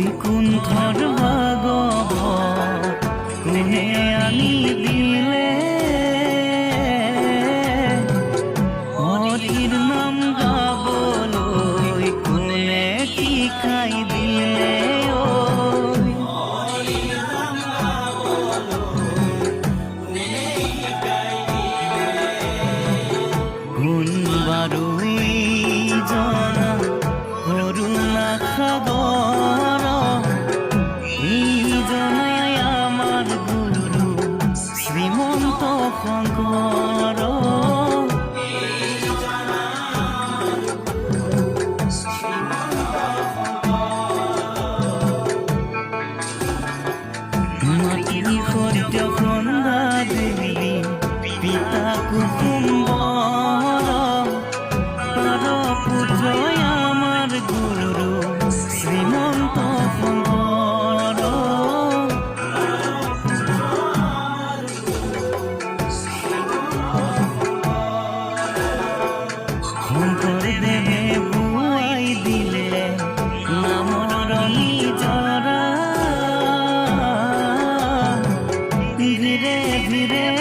ওই কুণ্ঠর ভাগব কোনে আনি দিলে হরির নাম গাবলই কোনে শিখাই দিলে কোন বারুই জনা করুণা সাগর এই জনাই আমার গুরু শ্রীমন্ত শঙ্কৰ মাটির সত্য সন্ধ্যা দেৱী পিতা কুসুম্বৰ তার পুত্র আমার গুরু শ্রীমন্ত শঙ্কৰ শঙ্কৰ দেৱে বুৱাই দিলে নামৰ ৰঙী জৰা ধীৰে ধীৰে